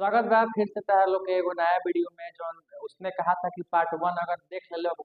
स्वागत बा फिर से तहार लोग के एगो नया वीडियो में जो उसने कहा था कि पार्ट 1 अगर देख ले लोग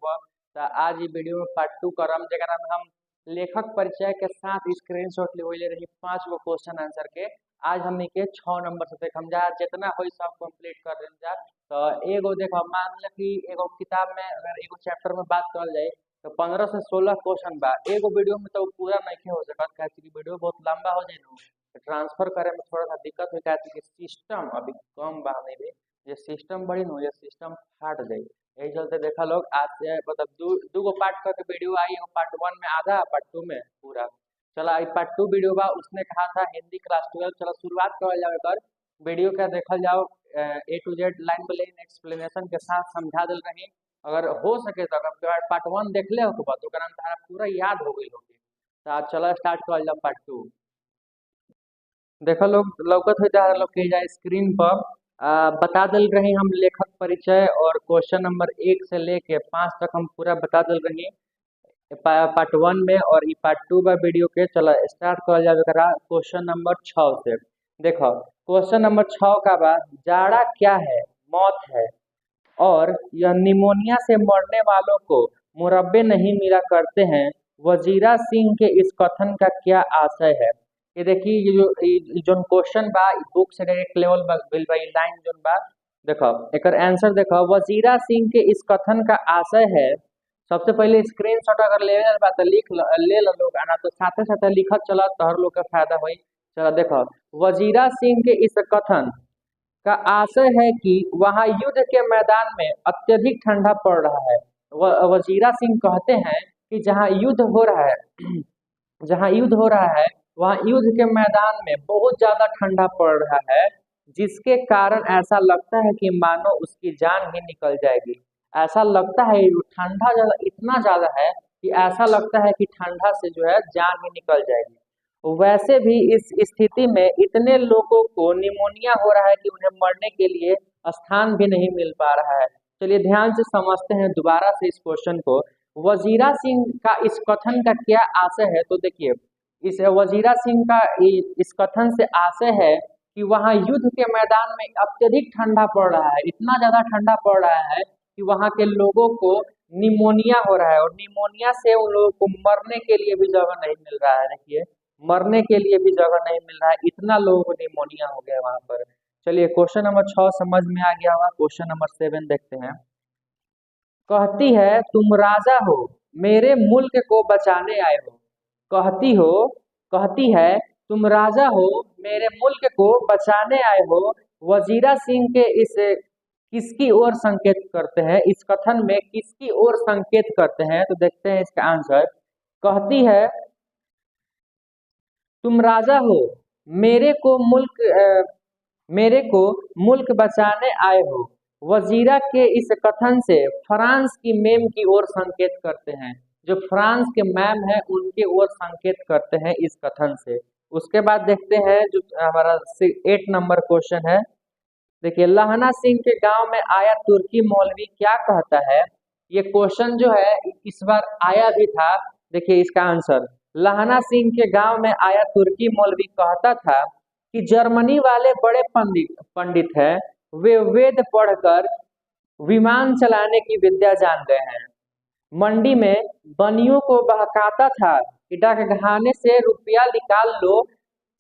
तो आज ये वीडियो में पार्ट 2 करम जरा में हम लेखक परिचय के साथ स्क्रीनशॉट ले रही 5 गो क्वेश्चन आंसर के। आज हमने के 6 नंबर से देख हम जा जितना हो सब कंप्लीट कर दें जा। तो एगो देखो मान ल कि एगो किताब में अगर एगो चैप्टर में बात कर जाए तो 15 से 16 क्वेश्चन बा एगो वीडियो में, तो पूरा नहीं हो सकता क्योंकि वीडियो बहुत लंबा हो जाए ना, ट्रांसफर करे में थोड़ा सा दिक्कत हो जाती है। सिस्टम अभी कम बा में भी ये सिस्टम बड़ी न ये सिस्टम फाट जाए। यही चलते देखा लोग आज से मतलब दू गो पार्ट करके वीडियो आई, एगो पार्ट 1 में आधा पार्ट 2 में पूरा। चला पार्ट 2 वीडियो बा उसने कहा था हिंदी क्लास 12। चलो शुरुआत कर जाओ कर वीडियो का देखल जाओ A to Z line by line explanation के साथ समझा दिल रही। अगर हो सके तो अगर पार्ट 1 देख ले हो तो तारा पूरा याद हो गई होगी। तो चलो स्टार्ट कर जाओ पार्ट 2। देखो लोग लौकत हो जा लोग के जा स्क्रीन पर बता दिल रही हम लेखक परिचय और क्वेश्चन नंबर 1 से लेके 5 तक हम पूरा बता दिल रही पार्ट 1 में। और ये पार्ट 2 बा वीडियो के। चलो स्टार्ट कर जाए क्वेश्चन नंबर 6 से। देखो क्वेश्चन नंबर 6 का बा जाड़ा क्या है, मौत है और यह निमोनिया से मरने वालों को मुरब्बे नहीं मिला करते हैं। वजीरा सिंह के इस कथन का क्या आशय है। ये देखिए ये जो क्वेश्चन बा बुक से डायरेक्ट लेवल बिल बा लाइन जोन बा। देखो एक आंसर देखो वजीरा सिंह के इस कथन का आशय है। सबसे पहले स्क्रीनशॉट अगर ले बा तो ले लो लोग आना, तो साथे साथे लिखत चला तो हर लोग का फायदा हुई। चलो देखो वजीरा सिंह के इस कथन का आशय है कि वहां युद्ध के मैदान में अत्यधिक ठंडा पड़ रहा है। वजीरा सिंह कहते हैं कि जहां युद्ध हो रहा है जहां युद्ध हो रहा है वहां युद्ध के मैदान में बहुत ज्यादा ठंडा पड़ रहा है, जिसके कारण ऐसा लगता है कि मानो उसकी जान ही निकल जाएगी। ऐसा लगता है ठंडा ज्यादा इतना ज्यादा है कि ऐसा लगता है कि ठंडा से जो है जान ही निकल जाएगी। वैसे भी इस स्थिति में इतने लोगों को निमोनिया हो रहा है कि उन्हें मरने के लिए स्थान भी नहीं मिल पा रहा है। चलिए ध्यान से समझते हैं दोबारा से इस क्वेश्चन को। वजीरा सिंह का इस कथन का क्या आशय है, तो देखिए इस वजीरा सिंह का इस कथन से आशय है कि वहां युद्ध के मैदान में अत्यधिक ठंडा पड़ रहा है, इतना ज्यादा ठंडा पड़ रहा है कि वहां के लोगों को निमोनिया हो रहा है और निमोनिया से उन लोगों को मरने के लिए भी जगह नहीं मिल रहा है। देखिए मरने के लिए भी जगह नहीं मिल रहा है, इतना लोगों को निमोनिया हो गया वहां पर। चलिए क्वेश्चन नंबर 6 समझ में आ गया होगा। क्वेश्चन नंबर 7 देखते हैं। कहती है तुम राजा हो, मेरे मुल्क को बचाने आए हो। कहती है तुम राजा हो, मेरे मुल्क को बचाने आए हो। वजीरा सिंह के इस किसकी ओर संकेत करते हैं, इस कथन में किसकी ओर संकेत करते हैं, तो देखते हैं इसका आंसर। कहती है तुम राजा हो, मेरे को मुल्क मेरे को मुल्क बचाने आए हो। वजीरा के इस कथन से फ्रांस की मेम की ओर संकेत करते हैं। जो फ्रांस के मैम है उनके ओर संकेत करते हैं इस कथन से। उसके बाद देखते हैं जो हमारा 8 नंबर क्वेश्चन है। देखिए लहना सिंह के गांव में आया तुर्की मौलवी क्या कहता है। ये क्वेश्चन जो है इस बार आया भी था। देखिए इसका आंसर लहना सिंह के गांव में आया तुर्की मौलवी कहता था कि जर्मनी वाले बड़े पंडित हैं, वे वेद पढ़कर विमान चलाने की विद्या जान गए हैं। मंडी में बनियों को बहकाता था कि डाकखाने से रुपया निकाल लो,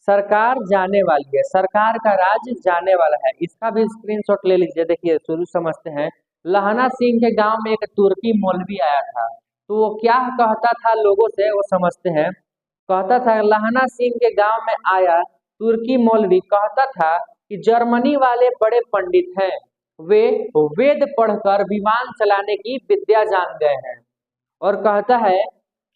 सरकार जाने वाली है, सरकार का राज जाने वाला है। इसका भी स्क्रीनशॉट ले लीजिए। देखिए शुरू समझते हैं। लहना सिंह के गांव में एक तुर्की मौलवी आया था, तो वो क्या कहता था लोगों से वो समझते हैं। कहता था लहना सिंह के गांव में आया तुर्की मौलवी कहता था कि जर्मनी वाले बड़े पंडित हैं, वे वेद पढ़कर विमान चलाने की विद्या जान गए हैं। और कहता है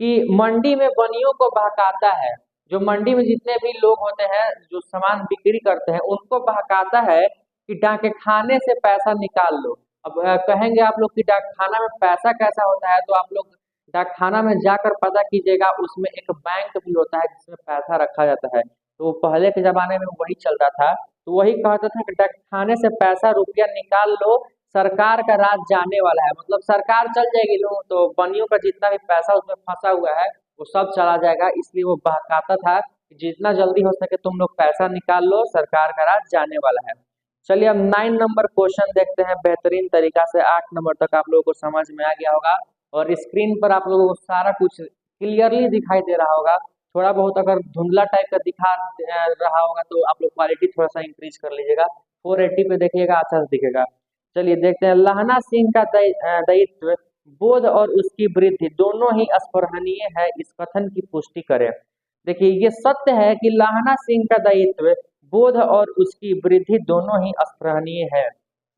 कि मंडी में बनियों को बहकाता है, जो मंडी में जितने भी लोग होते हैं जो सामान बिक्री करते हैं उनको बहकाता है कि डाके खाने से पैसा निकाल लो। अब कहेंगे आप लोग कि डाकखाना में पैसा कैसा होता है, तो आप लोग डाकखाना में जाकर पता कीजिएगा। उसमें एक बैंक भी होता है जिसमें पैसा रखा जाता है, तो पहले के जमाने में वही चलता था। तो वही कहता था कि डाकखाने से पैसा रुपया निकाल लो, सरकार का राज जाने वाला है, मतलब सरकार चल जाएगी लोग, तो बनियों का जितना भी पैसा उसमें फंसा हुआ है वो सब चला जाएगा। इसलिए वो बहकाता था कि जितना जल्दी हो सके तुम लोग पैसा निकाल लो, सरकार का राज जाने वाला है। चलिए अब 9 नंबर क्वेश्चन देखते हैं बेहतरीन तरीका से। 8 नंबर तक आप लोगों को समझ में आ गया होगा और स्क्रीन पर आप लोगों को सारा कुछ क्लियरली दिखाई दे रहा होगा। थोड़ा बहुत अगर धुंधला टाइप का दिखा रहा होगा तो आप लोग क्वालिटी थोड़ा सा इंक्रीज कर लीजिएगा। 480 पे देखिएगा, अच्छा से दिखेगा। चलिए देखते हैं। लहना सिंह का दायित्व बोध और उसकी वृद्धि दोनों ही स्पृहणीय है, इस कथन की पुष्टि करें। देखिए ये सत्य है कि लहना सिंह का दायित्व बोध और उसकी वृद्धि दोनों ही स्पृहणीय है।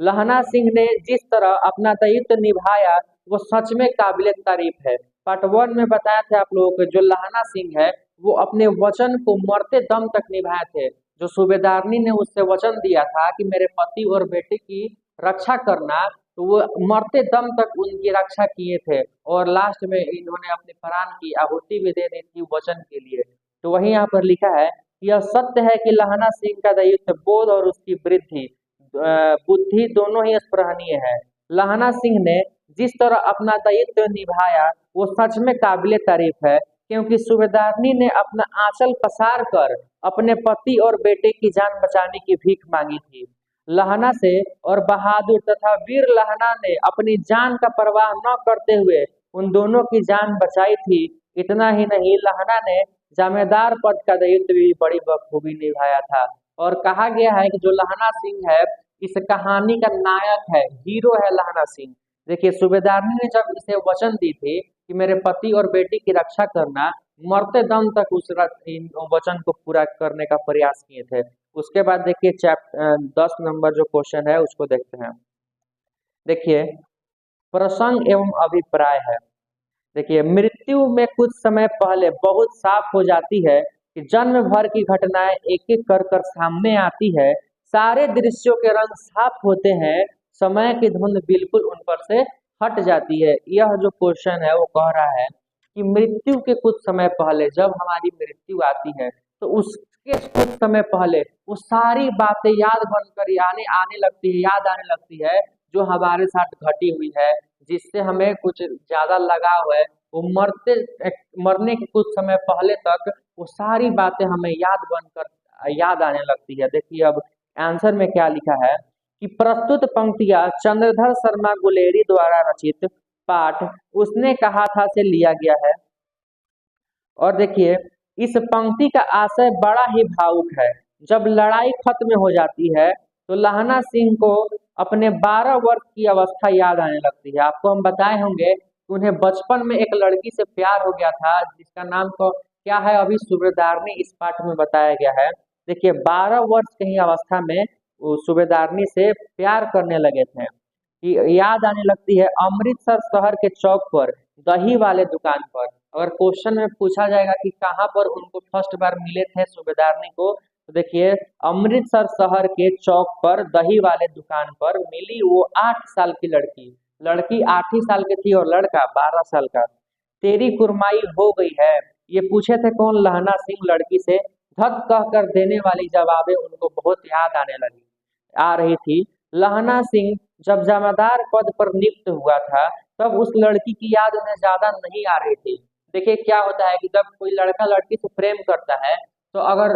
लहना सिंह ने जिस तरह अपना दायित्व निभाया वो सच में काबिल तारीफ है। पार्ट 1 में बताया था आप लोगों को, जो लहना सिंह है वो अपने वचन को मरते दम तक निभाए थे। जो सूबेदारनी ने उससे वचन दिया था कि मेरे पति और बेटे की रक्षा करना, तो वो मरते दम तक उनकी रक्षा किए थे और लास्ट में इन्होंने अपने प्राण की आहुति भी दे दी थी वचन के लिए। तो वही यहाँ पर लिखा है, यह सत्य है कि लहना सिंह का दायित्व बोध और उसकी वृद्धि बुद्धि दोनों ही स्पृहणीय है। लहना सिंह ने जिस तरह अपना दायित्व निभाया वो सच में काबिल तारीफ है, क्योंकि सूबेदारनी ने अपना आंचल पसार कर अपने पति और बेटे की जान बचाने की भीख मांगी थी। लहना से और बहादुर तथा वीर लहना ने अपनी जान का परवाह न करते हुए उन दोनों की जान बचाई थी। इतना ही नहीं, लहना ने जमींदार पद का दायित्व भी बड़ी बखूबी निभाया था। और कहा गया है कि जो लहना सिंह है इस कहानी का नायक है, हीरो है लहना सिंह। देखिए सूबेदारनी ने जब इसे वचन दी थी कि मेरे पति और बेटी की रक्षा करना, मरते दम तक इन वचन को पूरा करने का प्रयास किए थे। उसके बाद देखिए 10 नंबर जो क्वेश्चन है उसको देखते हैं। देखिए प्रसंग एवं अभिप्राय है। देखिए मृत्यु में कुछ समय पहले बहुत साफ हो जाती है कि जन्म भर की घटनाएं एक एक कर कर सामने आती है। सारे दृश्यों के रंग साफ होते हैं, समय की धुंध बिल्कुल उन पर से हट जाती है। यह जो क्वेश्चन है वो कह रहा है कि मृत्यु के कुछ समय पहले, जब हमारी मृत्यु आती है तो उसके कुछ समय पहले वो सारी बातें याद बनकर आने आने लगती है, याद आने लगती है जो हमारे साथ घटी हुई है, जिससे हमें कुछ ज्यादा लगाव है। वो मरने के कुछ समय पहले तक वो सारी बातें हमें याद आने लगती है। देखिए अब आंसर में क्या लिखा है कि प्रस्तुत पंक्तियां चंद्रधर शर्मा गुलेरी द्वारा रचित पाठ उसने कहा था से लिया गया है। और देखिए इस पंक्ति का आशय बड़ा ही भावुक है। जब लड़ाई खत्म हो जाती है तो लहना सिंह को अपने 12 वर्ष की अवस्था याद आने लगती है। आपको हम बताए होंगे कि उन्हें बचपन में एक लड़की से प्यार हो गया था, जिसका नाम को क्या है अभी सूबेदारनी इस पाठ में बताया गया है। देखिए 12 वर्ष की अवस्था में वो सूबेदारनी से प्यार करने लगे थे। याद आने लगती है अमृतसर शहर के चौक पर दही वाले दुकान पर। अगर क्वेश्चन में पूछा जाएगा कि कहाँ पर उनको फर्स्ट बार मिले थे सूबेदारनी को, तो देखिए अमृतसर शहर के चौक पर दही वाले दुकान पर मिली वो 8 साल की लड़की। लड़की 8 ही साल की थी और लड़का 12 साल का। तेरी कुरमाई हो गई है, ये पूछे थे कौन? लहना सिंह लड़की से। धक कह कर देने वाली जवाबें उनको बहुत याद आ रही थी। लहना सिंह जब जमादार पद पर नियुक्त हुआ था तब उस लड़की की याद उन्हें ज्यादा नहीं आ रही थी। देखिए क्या होता है कि जब कोई लड़का लड़की से प्रेम करता है तो अगर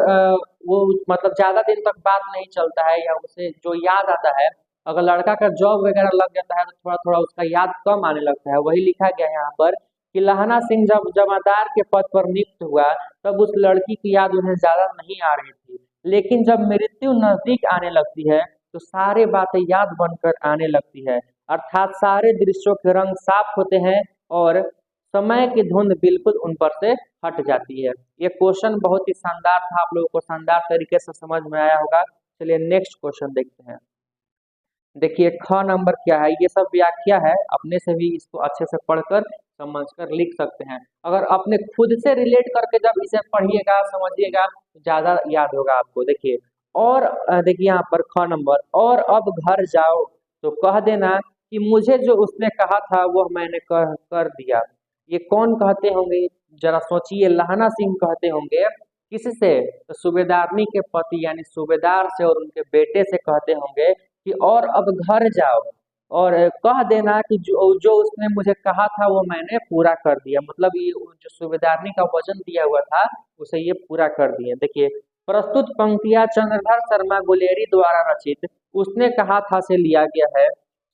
वो मतलब ज्यादा दिन तक बात नहीं चलता है या उसे जो याद आता है, अगर लड़का का जॉब वगैरह लग जाता है तो थोड़ा थोड़ा उसका याद कम आने लगता है। वही लिखा गया है यहाँ पर कि लहना सिंह जब जमादार के पद पर नियुक्त हुआ तब उस लड़की की याद उन्हें ज्यादा नहीं आ रही थी, लेकिन जब मृत्यु नजदीक आने लगती है तो सारे बातें याद बनकर आने लगती है। अर्थात सारे दृश्यों के रंग साफ होते हैं और समय की धुंध बिल्कुल उन पर से हट जाती है। ये क्वेश्चन बहुत ही शानदार था, आप लोगों को शानदार तरीके से समझ में आया होगा। चलिए नेक्स्ट क्वेश्चन देखते हैं। देखिए ख नंबर क्या है, ये सब व्याख्या है, अपने से भी इसको अच्छे से पढ़कर समझकर लिख सकते हैं। अगर अपने खुद से रिलेट करके जब इसे पढ़िएगा समझिएगा तो ज्यादा याद होगा आपको। देखिए और देखिए यहाँ पर ख नंबर, और अब घर जाओ तो कह देना कि मुझे जो उसने कहा था वह मैंने कर दिया। ये कौन कहते होंगे? जरा सोचिए। लहना सिंह कहते होंगे किससे? तो सूबेदारनी के पति यानी सूबेदार से और उनके बेटे से कहते होंगे कि और अब घर जाओ और कह देना कि जो जो उसने मुझे कहा था वो मैंने पूरा कर दिया। मतलब ये जो सूबेदारनी का वचन दिया हुआ था उसे ये पूरा कर दिए। देखिए प्रस्तुत पंक्तियां चंद्रधर शर्मा गुलेरी द्वारा रचित उसने कहा था से लिया गया है।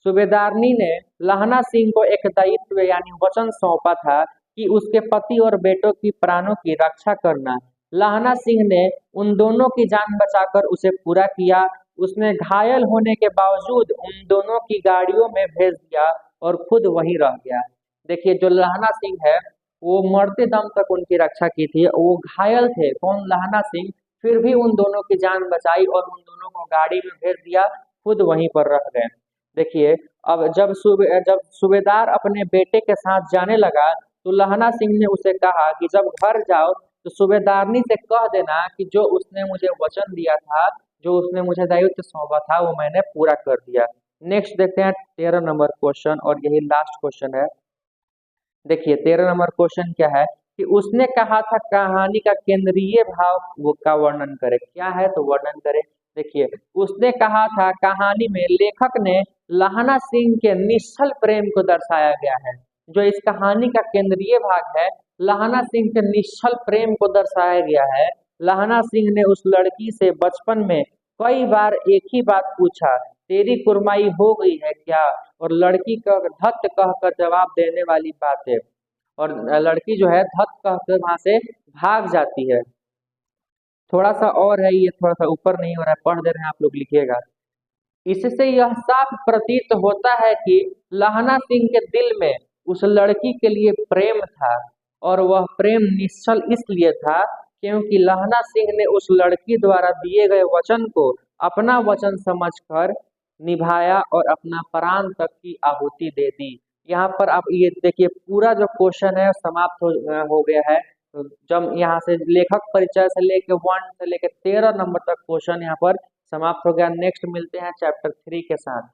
सूबेदारनी ने लहना सिंह को एक दायित्व यानी वचन सौंपा था कि उसके पति और बेटों की प्राणों की रक्षा करना। लहना सिंह ने उन दोनों की जान बचाकर उसे पूरा किया। उसने घायल होने के बावजूद उन दोनों की गाड़ियों में भेज दिया और खुद वहीं रह गया। देखिए जो लहना सिंह है वो मरते दम तक उनकी रक्षा की थी। वो घायल थे कौन, लहना सिंह, फिर भी उन दोनों की जान बचाई और उन दोनों को गाड़ी में भेज दिया, खुद वहीं पर रह गए। देखिए अब जब सूबेदार अपने बेटे के साथ जाने लगा तो लहना सिंह ने उसे कहा कि जब घर जाओ तो सूबेदारनी से कह देना कि जो उसने मुझे वचन दिया था, जो उसने मुझे दायित्व सौंपा था, वो मैंने पूरा कर दिया। नेक्स्ट देखते हैं 13 नंबर क्वेश्चन और यही लास्ट क्वेश्चन है। देखिए 13 नंबर क्वेश्चन क्या है कि उसने कहा था कहानी का केंद्रीय भाव वो का वर्णन करे। क्या है तो वर्णन करे। देखिए उसने कहा था कहानी में लेखक ने लहना सिंह के निश्चल प्रेम को दर्शाया गया है। जो इस कहानी का केंद्रीय भाग है, लहना सिंह के निश्चल प्रेम को दर्शाया गया है। लहना सिंह ने उस लड़की से बचपन में कई बार एक ही बात पूछा, तेरी कुर्माई हो गई है क्या? और लड़की का धत कहकर जवाब देने वाली बात है। और लड़की जो है धत कहकर वहां से भाग जाती है। थोड़ा सा और है, ये थोड़ा सा ऊपर नहीं हो रहा है, पढ़ दे रहे हैं आप लोग, लिखिएगा। इससे यह साफ प्रतीत होता है कि लहना सिंह के दिल में उस लड़की के लिए प्रेम था और वह प्रेम निश्चल इसलिए था क्योंकि लहना सिंह ने उस लड़की द्वारा दिए गए वचन को अपना वचन समझकर निभाया और अपना प्राण तक की आहुति दे दी। यहाँ पर आप ये देखिए पूरा जो क्वेश्चन है समाप्त हो गया है। तो जब यहाँ से लेखक परिचय से लेके 1 से लेके 13 नंबर तक क्वेश्चन यहाँ पर समाप्त हो गया। नेक्स्ट मिलते हैं चैप्टर 3 के साथ।